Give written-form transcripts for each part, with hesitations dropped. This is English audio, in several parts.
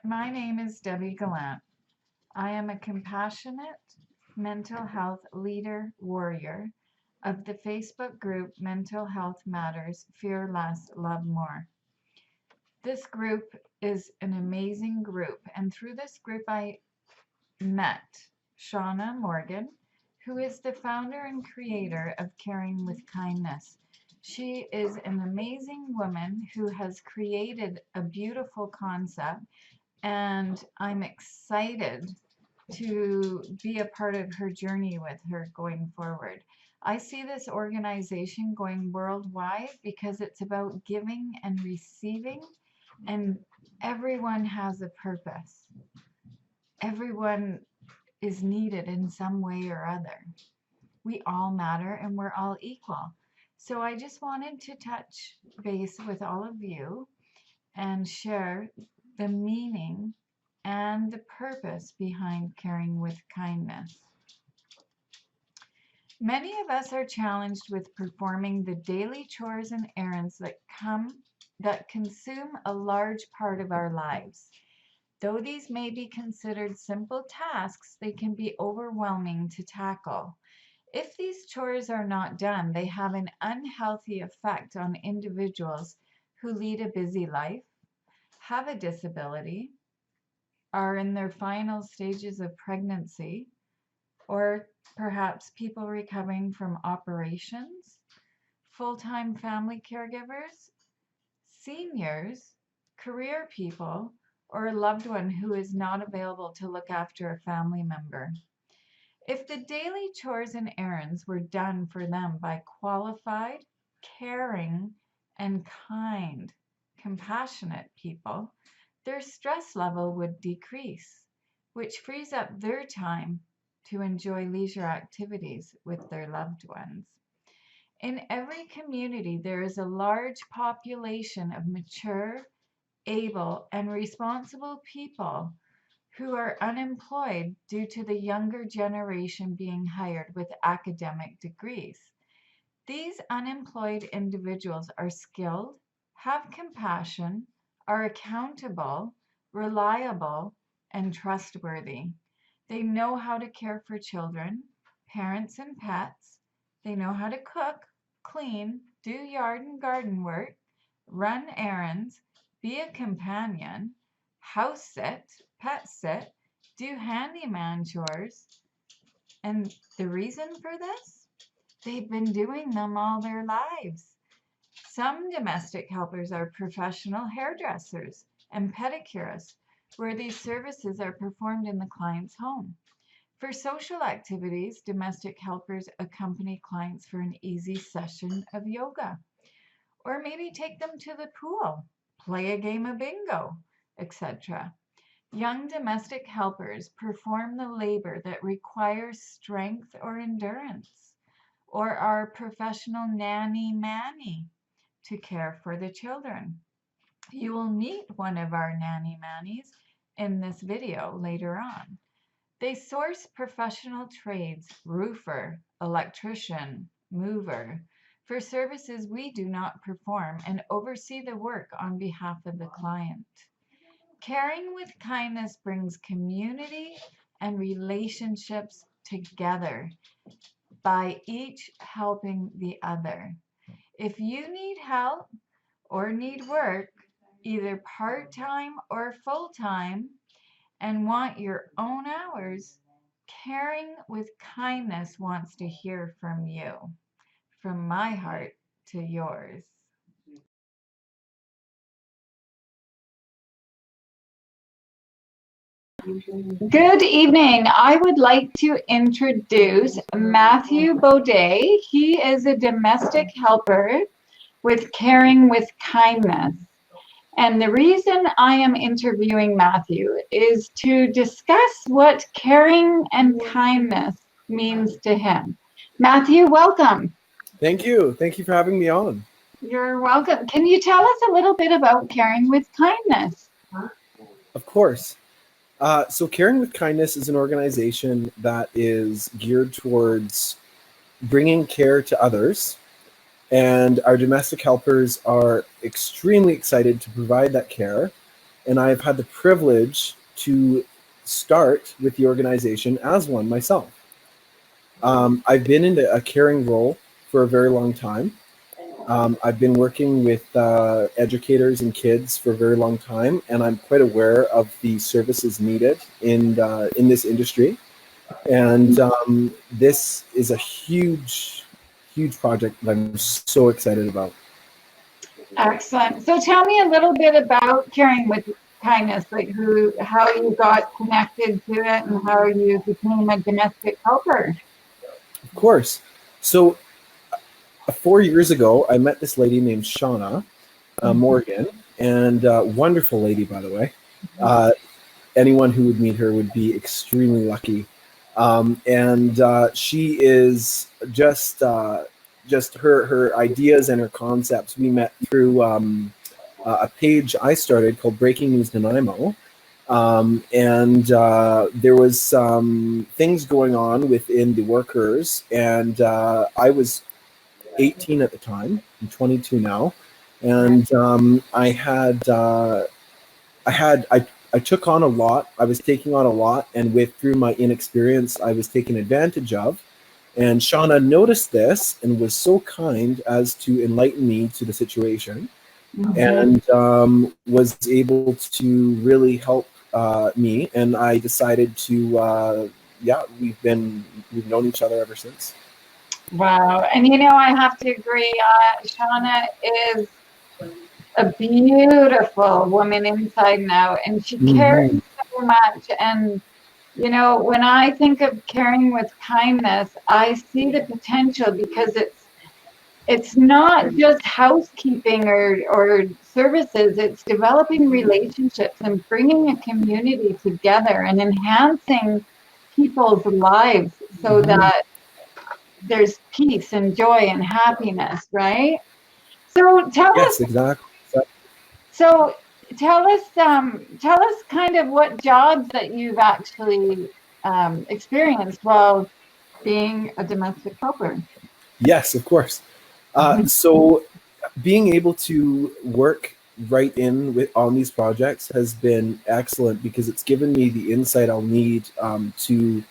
My name is Debbie Gallant. I am a compassionate mental health leader warrior of the Facebook group Mental Health Matters Fear Less, Love More. This group is an amazing group, and through this group, I met Shauna Morgan, who is the founder and creator of Caring with Kindness. She is an amazing woman who has created a beautiful concept, and I'm excited to be a part of her journey with her going forward. I see this organization going worldwide because it's about giving and receiving, and everyone has a purpose. Everyone is needed in some way or other. We all matter and we're all equal. So I just wanted to touch base with all of you and share the meaning and the purpose behind caring with kindness. Many of us are challenged with performing the daily chores and errands that consume a large part of our lives. Though these may be considered simple tasks, they can be overwhelming to tackle. If these chores are not done, they have an unhealthy effect on individuals who lead a busy life, have a disability, are in their final stages of pregnancy, or perhaps people recovering from operations, full-time family caregivers, seniors, career people, or a loved one who is not available to look after a family member. If the daily chores and errands were done for them by qualified, caring, and kind, compassionate people, their stress level would decrease, which frees up their time to enjoy leisure activities with their loved ones. In every community, there is a large population of mature, able, and responsible people who are unemployed due to the younger generation being hired with academic degrees. These unemployed individuals are skilled, have compassion, are accountable, reliable, and trustworthy. They know how to care for children, parents, and pets. They know how to cook, clean, do yard and garden work, run errands, be a companion, house sit, pet sit, do handyman chores. And the reason for this? They've been doing them all their lives. Some domestic helpers are professional hairdressers and pedicurists, where these services are performed in the client's home. For social activities, domestic helpers accompany clients for an easy session of yoga, or maybe take them to the pool, play a game of bingo, etc. Young domestic helpers perform the labor that requires strength or endurance, or are professional nanny-manny to care for the children. You will meet one of our nanny-mannies in this video later on. They source professional trades, roofer, electrician, mover, for services we do not perform, and oversee the work on behalf of the client. Caring with kindness brings community and relationships together by each helping the other. If you need help or need work, either part-time or full-time, and want your own hours, Caring with Kindness wants to hear from you. From my heart to yours. Good evening. I would like to introduce Matthew Baudet. He is a domestic helper with Caring with Kindness. And the reason I am interviewing Matthew is to discuss what caring and kindness means to him. Matthew, welcome. Thank you. Thank you for having me on. You're welcome. Can you tell us a little bit about Caring with Kindness? Of course. So Caring with Kindness is an organization that is geared towards bringing care to others. And our domestic helpers are extremely excited to provide that care and I've had the privilege to start with the organization as one myself. I've been in a caring role for a very long time. I've been working with educators and kids for a very long time, and I'm quite aware of the services needed in this industry. And this is a huge, huge project that I'm so excited about. Excellent. So tell me a little bit about Caring with Kindness, like how you got connected to it and how you became a domestic helper. Of course. So 4 years ago, I met this lady named Shauna Morgan, and wonderful lady, by the way. Anyone who would meet her would be extremely lucky. And she is just her ideas and her concepts. We met through a page I started called Breaking News Nanaimo. And there was some things going on within the workers, and I was 18 at the time. I'm 22 now, and I took on a lot. I was taking on a lot, and through my inexperience, I was taken advantage of. And Shauna noticed this and was so kind as to enlighten me to the situation, and was able to really help me. And I decided to, we've known each other ever since. Wow. And I have to agree, Shauna is a beautiful woman inside and out, and she cares so much. And when I think of Caring with Kindness, I see the potential, because it's not just housekeeping or services. It's developing relationships and bringing a community together and enhancing people's lives so that there's peace and joy and happiness, right? So tell us. Exactly. So tell us kind of what jobs that you've actually experienced while being a domestic helper. Yes, of course. So being able to work right in on these projects has been excellent, because it's given me the insight I'll need to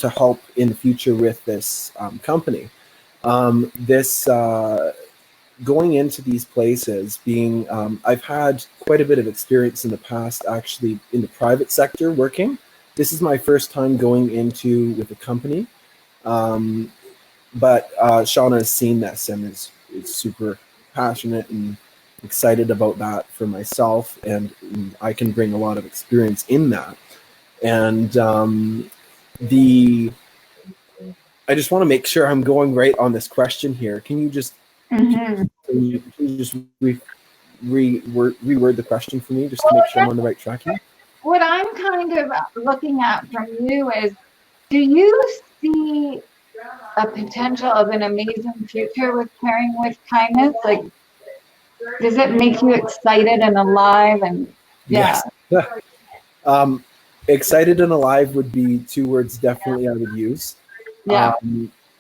help in the future with this company. Going into these places, I've had quite a bit of experience in the past, actually, in the private sector working. This is my first time going into with a company. But Shauna has seen this and is super passionate and excited about that for myself, and I can bring a lot of experience in that. And I just want to make sure I'm going right on this question here. Can you just reword the question for me, just to make sure I'm on the right track here? What I'm kind of looking at from you is, do you see a potential of an amazing future with Caring with Kindness? Like, does it make you excited and alive? And yes. Excited and alive would be two words definitely I would use.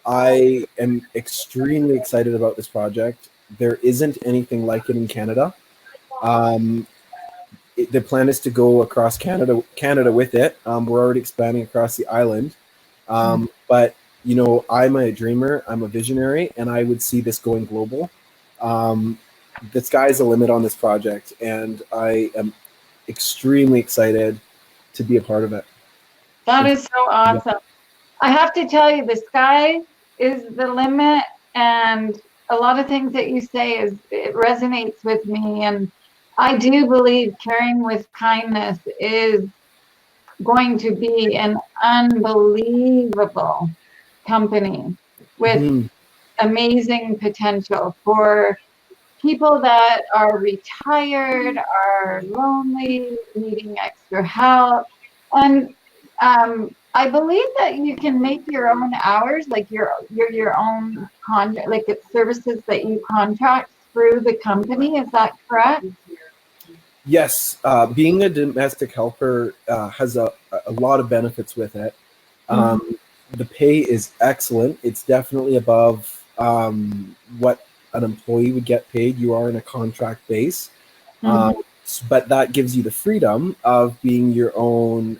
I am extremely excited about this project. There isn't anything like it in Canada. The plan is to go across Canada with it. We're already expanding across the island. But I'm a dreamer, I'm a visionary, and I would see this going global. The sky's the limit on this project, and I am extremely excited to be a part of it. That is so awesome. Yeah. I have to tell you, the sky is the limit, and a lot of things that you say it resonates with me, and I do believe Caring with Kindness is going to be an unbelievable company with amazing potential for people that are retired, are lonely, needing extra help. And I believe that you can make your own hours, like your own like it's services that you contract through the company. Is that correct? Yes, being a domestic helper has a lot of benefits with it. The pay is excellent. It's definitely above what an employee would get paid. You are in a contract base. But that gives you the freedom of being your own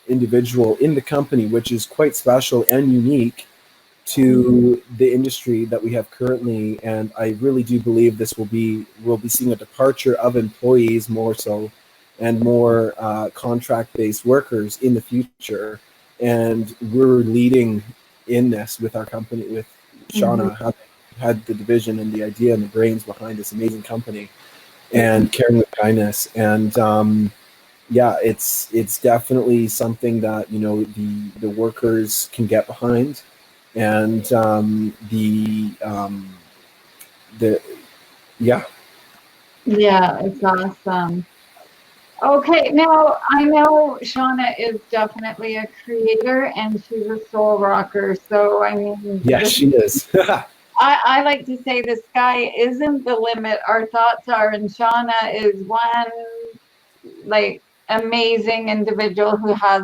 individual in the company, which is quite special and unique to the industry that we have currently. And I really do believe we'll be seeing a departure of employees more so, and more contract-based workers in the future. And we're leading in this with our company, with Shauna, had the division and the idea and the brains behind this amazing company, and Caring with Kindness. And yeah, it's definitely something that the workers can get behind, and yeah. Yeah, it's awesome. Okay, now I know Shauna is definitely a creator and she's a soul rocker. So I mean, yes, she is. I like to say the sky isn't the limit. Our thoughts are, and Shauna is one like amazing individual who has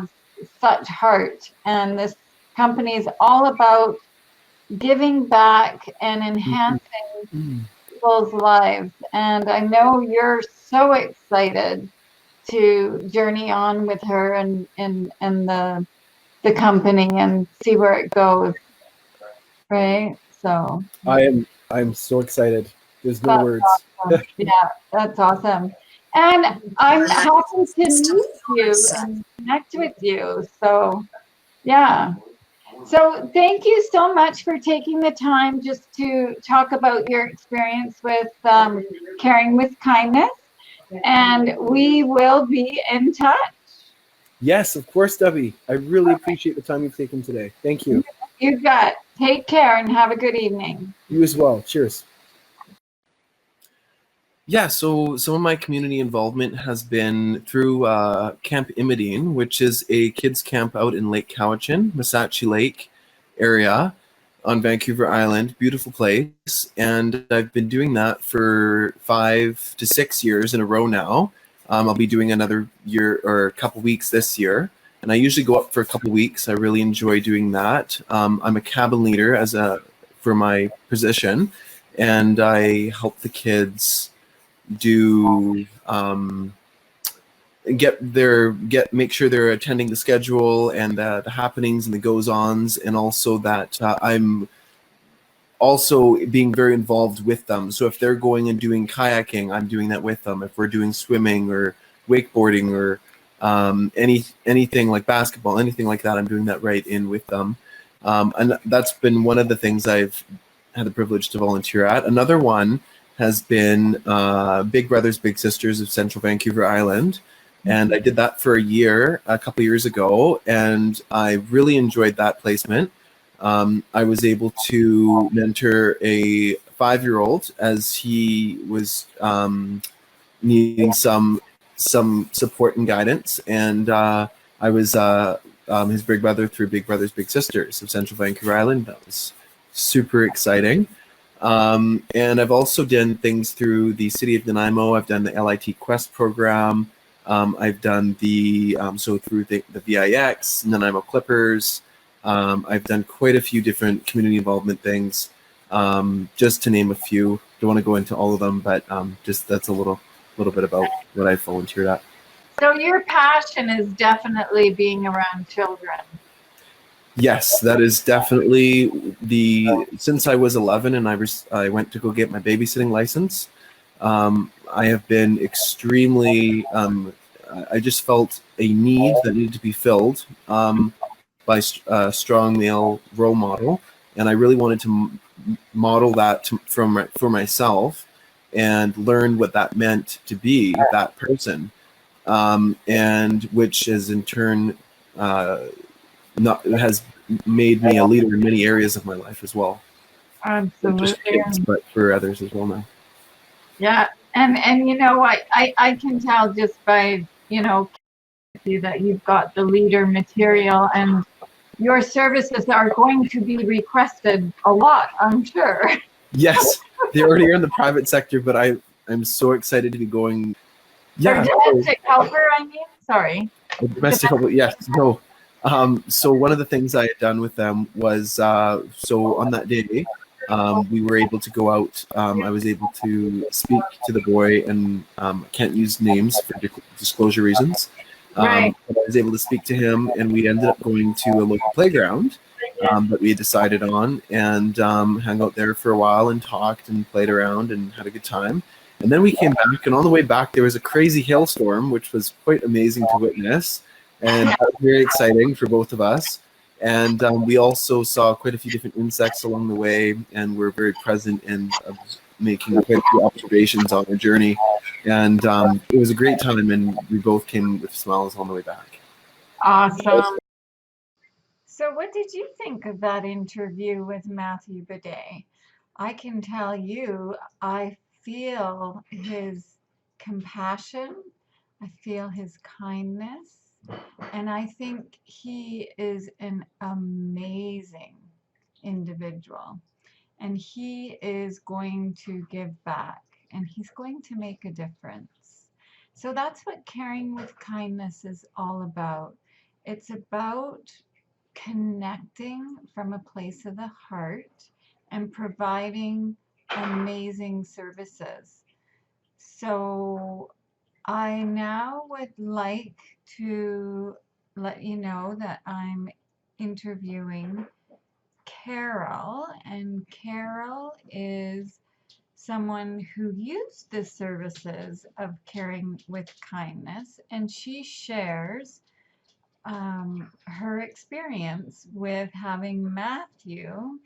such heart. And this company is all about giving back and enhancing people's lives. And I know you're so excited to journey on with her and the company and see where it goes. Right? So I'm so excited. There's no words. Awesome. Yeah, that's awesome. And I'm happy to meet you and connect with you. So yeah. So thank you so much for taking the time just to talk about your experience with Caring with Kindness. And we will be in touch. Yes, of course, Debbie. I really appreciate the time you've taken today. Thank you. You got. Take care and have a good evening. You as well. Cheers. Yeah, so some of my community involvement has been through Camp Imidine, which is a kids camp out in Lake Cowichan, Massachi Lake area on Vancouver Island. Beautiful place. And I've been doing that for 5 to 6 years in a row now. I'll be doing another year or a couple weeks this year. And I usually go up for a couple weeks. I really enjoy doing that. I'm a cabin leader for my position, and I help the kids do make sure they're attending the schedule and the happenings and the goes-ons, and also that I'm also being very involved with them. So if they're going and doing kayaking, I'm doing that with them. If we're doing swimming or wakeboarding or anything like basketball, anything like that, I'm doing that right in with them. And that's been one of the things I've had the privilege to volunteer at. Another one has been Big Brothers Big Sisters of Central Vancouver Island. And I did that for a year, a couple years ago, and I really enjoyed that placement. I was able to mentor a 5-year-old as he was needing some support and guidance, and I was his big brother through Big Brothers Big Sisters of Central Vancouver Island. That was super exciting. And I've also done things through the City of Nanaimo. I've done the LIT Quest program. I've done through the VIX, Nanaimo Clippers. I've done quite a few different community involvement things, just to name a few. Don't want to go into all of them, but just that's a little bit about what I volunteered at. So your passion is definitely being around children. Yes, that is definitely since I was 11 and I went to go get my babysitting license. I have been extremely, I just felt a need that needed to be filled by a strong male role model. And I really wanted to model that for myself and learn what that meant to be that person. And which has in turn has made me a leader in many areas of my life as well. Absolutely. Not just kids, but for others as well now. Yeah, and you know what, I can tell just by that you've got the leader material, and your services are going to be requested a lot, I'm sure. Yes, they already are in the private sector, but I'm so excited to be going. Yeah, domestic helper, I mean. Sorry. Domestic helper, yes. No. So one of the things I had done with them was so on that day, we were able to go out. I was able to speak to the boy, and I can't use names for disclosure reasons. Right. But I was able to speak to him, and we ended up going to a local playground that we had decided on, and hung out there for a while and talked and played around and had a good time. And then we came back, and on the way back, there was a crazy hailstorm, which was quite amazing to witness, and that was very exciting for both of us. And we also saw quite a few different insects along the way, and were very present and making quite a few observations on our journey. And it was a great time, and we both came with smiles on the way back. Awesome. So what did you think of that interview with Matthew Bidet? I can tell you, I feel his compassion, I feel his kindness, and I think he is an amazing individual. And he is going to give back, and he's going to make a difference. So that's what Caring with Kindness is all about. It's about connecting from a place of the heart and providing amazing services. So I now would like to let you know that I'm interviewing Carol, and Carol is someone who used the services of Caring with Kindness, and she shares her experience with having Matthew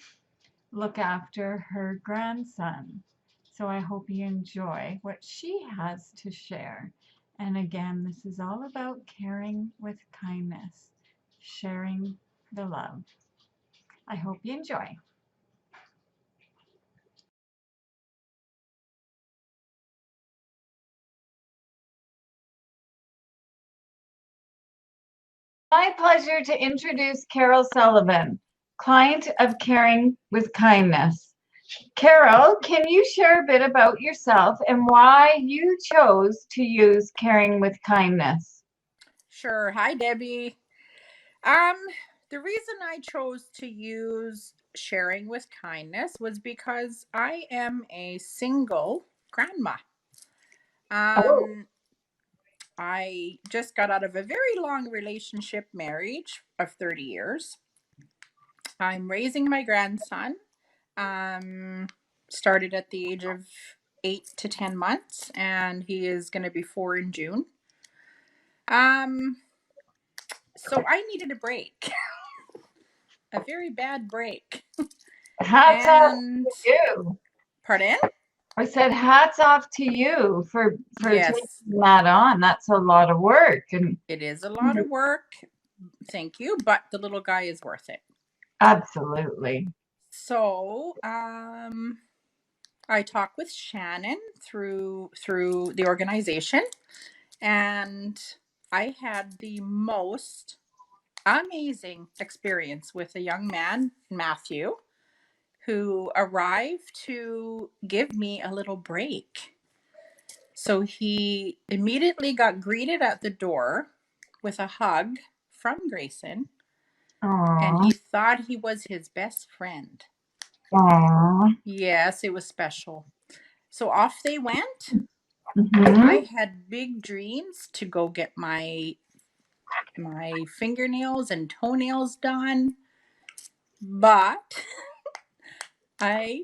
look after her grandson. So I hope you enjoy what she has to share. And again, this is all about caring with kindness, sharing the love. I hope you enjoy. My pleasure to introduce Carol Sullivan, client of Caring with Kindness. Carol, can you share a bit about yourself and why you chose to use Caring with Kindness? Sure. Hi, Debbie. Um, the reason I chose to use Sharing with Kindness was because I am a single grandma. Oh, Um, I just got out of a very long relationship marriage of 30 years. I'm raising my grandson. Um, Started at the age of 8 to 10 months, and he is going to be 4 in June. Um, so I needed a break, a very bad break. hats off And to you. pardon? I said hats off to you for taking Yes, that on. That's a lot of work. And it is a lot of work. Thank you, but the little guy is worth it. absolutely. So, I talked with Shannon through the organization, and I had the most amazing experience with a young man, Matthew, who arrived to give me a little break. So he immediately got greeted at the door with a hug from Grayson, and Aw, he thought he was his best friend. aw. Yes, it was special. So off they went. Mm-hmm. I had big dreams to go get my fingernails and toenails done, but I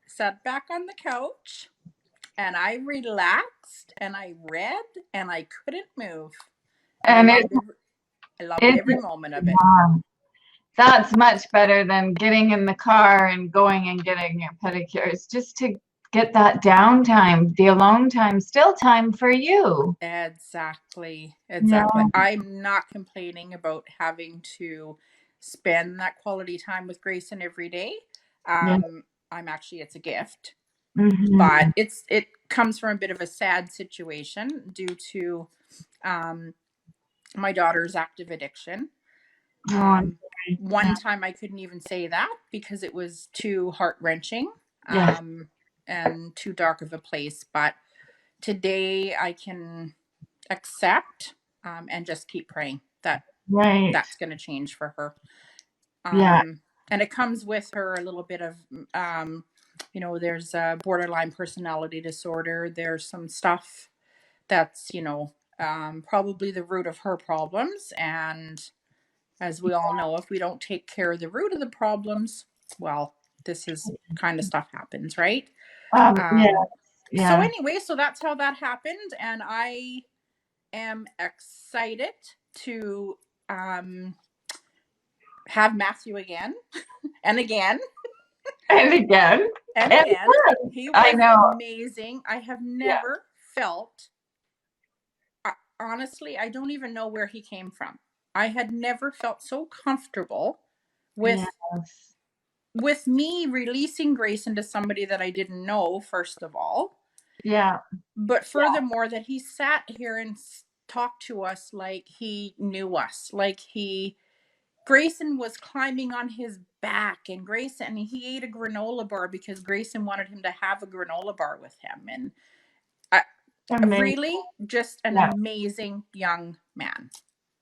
sat back on the couch and I relaxed and I read and I couldn't move. And And it, I loved it, every moment of it. yeah, that's much better than getting in the car and going and getting your pedicures. Just to get that downtime, the alone time, still time for you. Exactly. Yeah, Exactly. I'm not complaining about having to spend that quality time with Grayson every day. yeah. I'm actually, it's a gift, but Mm-hmm. it comes from a bit of a sad situation due to um, my daughter's active addiction. Oh, I'm Um, sorry. Yeah. One time I couldn't even say that because it was too heart wrenching Yes. and too dark of a place. But today I can accept and just keep praying that Right. that's going to change for her. Yeah. and it comes with her a little bit of, there's a borderline personality disorder. There's some stuff that's, probably the root of her problems. And as we all know, if we don't take care of the root of the problems, well, this is kind of stuff happens, right? Yeah. So anyway, so that's how that happened. And I am excited to have Matthew again and again. And again. And again. He was amazing. I have never felt, honestly, I don't even know where he came from. I had never felt so comfortable with me releasing Grace into somebody that I didn't know, first of all. Yeah. But furthermore, that he sat here and talked to us like he knew us, like Grayson was climbing on his back, and he ate a granola bar because Grayson wanted him to have a granola bar with him. And really just an amazing young man.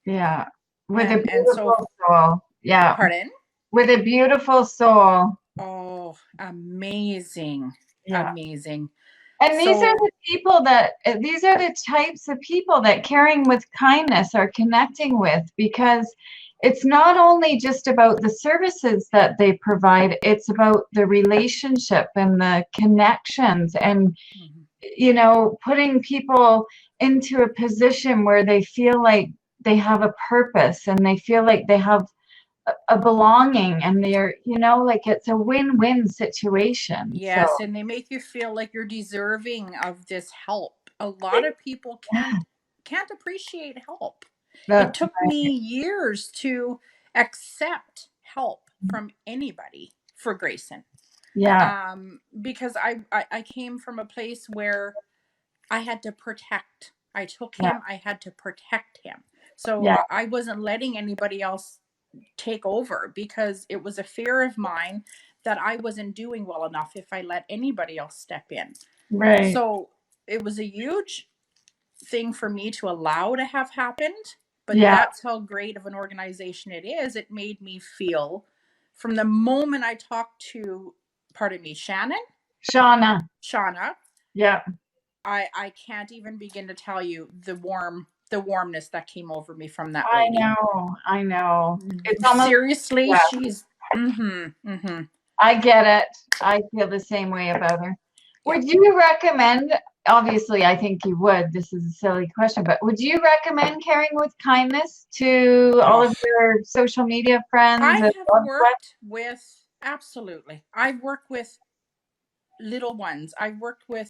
Yeah. With a beautiful soul. Yeah. Pardon? With a beautiful soul. Oh, amazing. Yeah. Amazing. And these are the types of people that Caring with Kindness are connecting with, because it's not only just about the services that they provide, it's about the relationship and the connections and, putting people into a position where they feel like they have a purpose and they feel like they have a belonging, and they're, like it's a win-win situation. Yes, so. And they make you feel like you're deserving of this help. A lot of people can't appreciate help. It took me years to accept help from anybody for Grayson. Yeah. Because I came from a place where I had to protect. I took him, I had to protect him. So I wasn't letting anybody else take over, because it was a fear of mine that I wasn't doing well enough if I let anybody else step in. Right. So it was a huge thing for me to allow to have happened, but that's how great of an organization it is. It made me feel, from the moment I talked to, Shauna. Yeah. I can't even begin to tell you the warmness that came over me from that lady. I know. It's almost, seriously, she's I get it. I feel the same way about her. Would you recommend, obviously I think you would, this is a silly question, but would you recommend Caring with Kindness to all of your social media friends? I have worked with, absolutely. I've worked with little ones. I've worked with